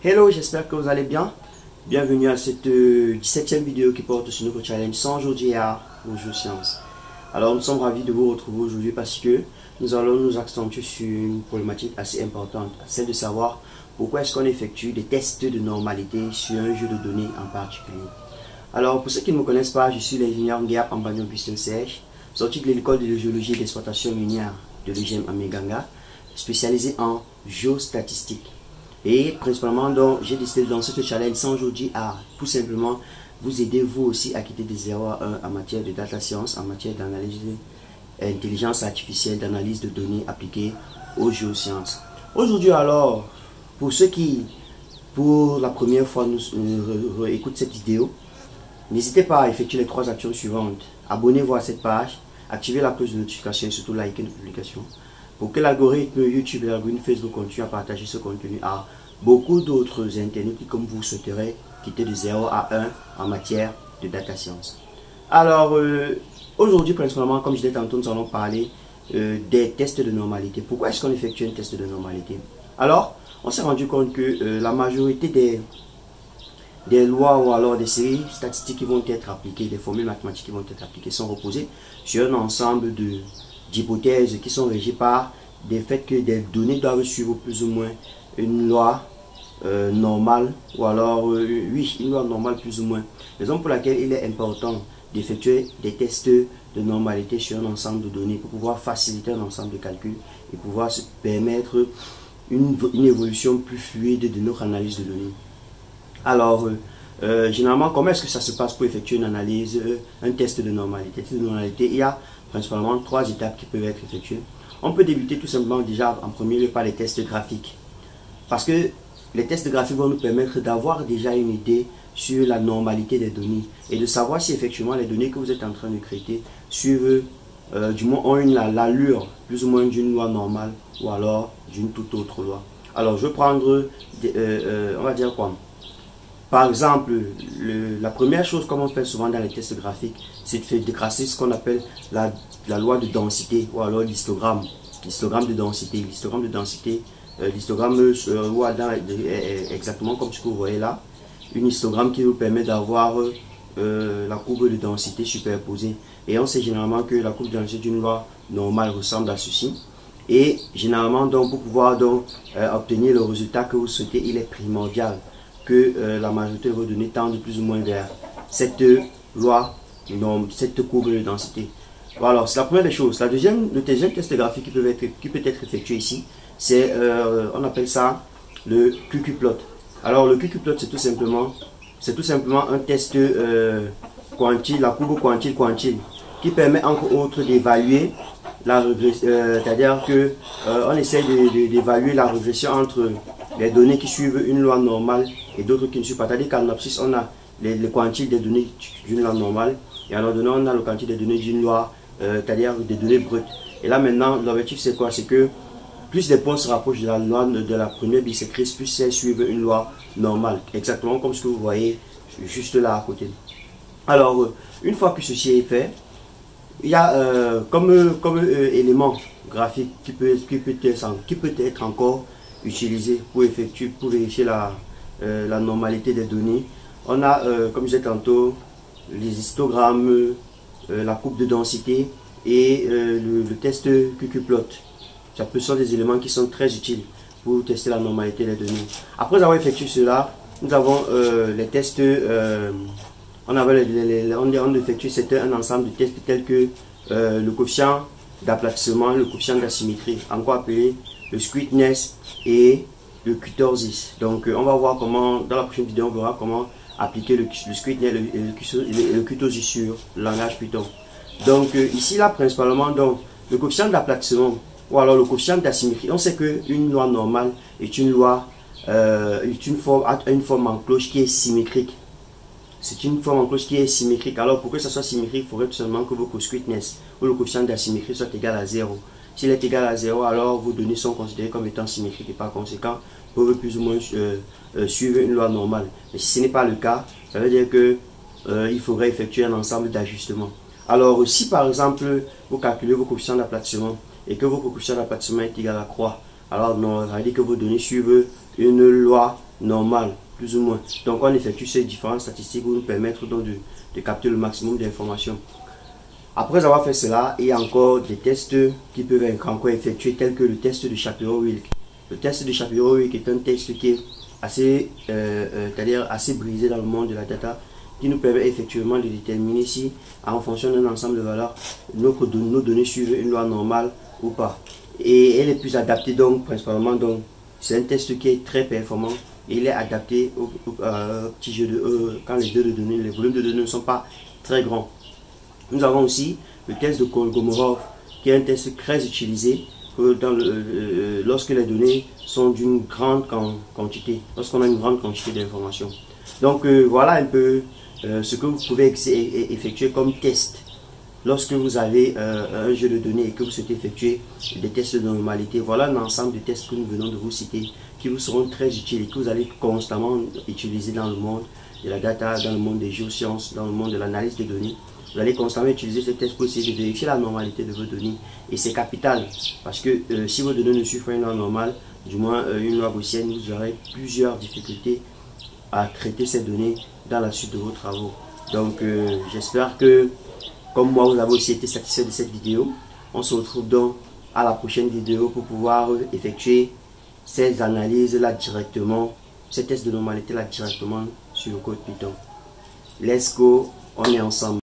Hello, j'espère que vous allez bien. Bienvenue à cette 17e vidéo qui porte sur notre challenge 100 jours d'IA aux géosciences. Alors nous sommes ravis de vous retrouver aujourd'hui parce que nous allons nous accentuer sur une problématique assez importante, celle de savoir pourquoi est-ce qu'on effectue des tests de normalité sur un jeu de données en particulier. Alors pour ceux qui ne me connaissent pas, je suis l'ingénieur Nguia Ambagnon Augustin Serge, sorti de l'école de géologie et d'exploitation minière de l'EGM à Meganga, spécialisé en géostatistique. Et principalement, donc, j'ai décidé de lancer ce challenge 100 jours d'IA pour simplement vous aider vous aussi à quitter des 0 à 1 en matière de data science, en matière d'analyse d'intelligence artificielle, d'analyse de données appliquées aux géosciences. Aujourd'hui alors, pour ceux qui, pour la première fois, nous écoutent cette vidéo, n'hésitez pas à effectuer les 3 actions suivantes. Abonnez-vous à cette page, activez la cloche de notification et surtout likez nos publications, pour que l'algorithme YouTube et l'algorithme Facebook continuent à partager ce contenu à beaucoup d'autres internautes qui, comme vous, souhaiteraient quitter de 0 à 1 en matière de data science. Alors, aujourd'hui, principalement, comme je l'ai tantôt, nous allons parler des tests de normalité. Pourquoi est-ce qu'on effectue un test de normalité? Alors, on s'est rendu compte que la majorité des lois ou alors des séries statistiques qui vont être appliquées, des formules mathématiques qui vont être appliquées, sont reposées sur un ensemble d'hypothèses qui sont régies par des faits que des données doivent suivre plus ou moins une loi normale, ou alors oui, une loi normale plus ou moins. Raison pour laquelle il est important d'effectuer des tests de normalité sur un ensemble de données pour pouvoir faciliter un ensemble de calculs et pouvoir se permettre une évolution plus fluide de notre analyse de données. Alors, généralement, comment est-ce que ça se passe pour effectuer une analyse, un test de normalité? Test de normalité, il y a principalement 3 étapes qui peuvent être effectuées. On peut débuter tout simplement déjà en premier lieu par les tests graphiques. Parce que les tests graphiques vont nous permettre d'avoir déjà une idée sur la normalité des données et de savoir si effectivement les données que vous êtes en train de créer suivent, du moins ont l'allure plus ou moins d'une loi normale ou alors d'une toute autre loi. Alors je vais prendre, on va dire quoi? Par exemple, la première chose comme on fait souvent dans les tests graphiques, c'est de tracer ce qu'on appelle la loi de densité ou alors l'histogramme de densité. L'histogramme de densité, exactement comme ce que vous voyez là, une histogramme qui vous permet d'avoir la courbe de densité superposée. Et on sait généralement que la courbe de densité d'une loi normale ressemble à ceci. Et généralement, donc, pour pouvoir donc, obtenir le résultat que vous souhaitez, il est primordial que la majorité de vos données tendent plus ou moins vers cette loi, cette courbe de densité. Voilà, c'est la première des choses. Le deuxième test graphique qui peut être effectué ici, c'est, on appelle ça le QQ-plot. Alors le QQ-plot, c'est tout simplement un test quantile, la courbe quantile, qui permet entre autres d'évaluer la régression, c'est-à-dire que on essaie d'évaluer la régression entre les données qui suivent une loi normale et d'autres qui ne suivent pas. C'est-à-dire qu'en abscisse, on a les quantiles des données d'une loi normale et en ordonnant, on a le quantile des données d'une loi, c'est-à-dire des données brutes. Et là maintenant, l'objectif c'est quoi? C'est que plus les points se rapprochent de la loi de la première bisectrice, plus elles suivent une loi normale. Exactement comme ce que vous voyez juste là à côté. Alors, une fois que ceci est fait, il y a comme élément graphique qui peut être encore utilisé pour vérifier la normalité des données. On a, comme je disais tantôt, les histogrammes, la courbe de densité et le test QQ-plot. Ce sont des éléments qui sont très utiles pour tester la normalité des données. Après avoir effectué cela, nous avons les tests, on effectue un ensemble de tests tels que le coefficient d'aplatissement, le coefficient d'asymétrie, encore appelé le squeakiness et le kurtosis. Donc on va voir comment, dans la prochaine vidéo, on verra comment appliquer le squeakiness et le kurtosis sur le langage Python. Donc ici là principalement, donc, le coefficient d'aplatissement ou alors le coefficient d'asymétrie. On sait qu'une loi normale est une loi, une forme en cloche qui est symétrique. C'est une forme en cloche qui est symétrique. Alors pour que ça soit symétrique, il faudrait tout simplement que votre squeakiness ou le coefficient d'asymétrie soit égal à 0. S'il est égal à 0, alors vos données sont considérées comme étant symétriques et par conséquent peuvent plus ou moins suivre une loi normale. Mais si ce n'est pas le cas, ça veut dire que il faudrait effectuer un ensemble d'ajustements. Alors si par exemple vous calculez vos coefficients d'aplatissement et que vos coefficients d'aplatissement est égal à croix, alors non, ça veut dire que vos données suivent une loi normale, plus ou moins. Donc on effectue ces différentes statistiques pour nous permettre donc de capter le maximum d'informations. Après avoir fait cela, il y a encore des tests qui peuvent être encore effectués, tels que le test de Shapiro-Wilk. Le test de Shapiro-Wilk est un test qui est assez, c'est-à-dire assez brisé dans le monde de la data, qui nous permet effectivement de déterminer si, en fonction d'un ensemble de valeurs, nos données suivent une loi normale ou pas. Et elle est plus adaptée donc, principalement, donc, c'est un test qui est très performant. Et il est adapté au petit jeu de quand les volumes de données ne sont pas très grands. Nous avons aussi le test de Kolmogorov, qui est un test très utilisé lorsque les données sont d'une grande quantité, lorsqu'on a une grande quantité d'informations. Donc voilà un peu ce que vous pouvez effectuer comme test lorsque vous avez un jeu de données et que vous souhaitez effectuer des tests de normalité. Voilà un ensemble de tests que nous venons de vous citer qui vous seront très utiles et que vous allez constamment utiliser dans le monde de la data, dans le monde des géosciences, dans le monde de l'analyse des données. Vous allez constamment utiliser ces tests pour essayer de vérifier la normalité de vos données. Et c'est capital parce que si vos données ne suivent pas une loi normale, du moins une loi gaussienne, vous aurez plusieurs difficultés à traiter ces données dans la suite de vos travaux. Donc j'espère que, comme moi, vous avez aussi été satisfait de cette vidéo. On se retrouve donc à la prochaine vidéo pour pouvoir effectuer ces analyses là directement, ces tests de normalité là directement sur le code Python. Let's go, on est ensemble.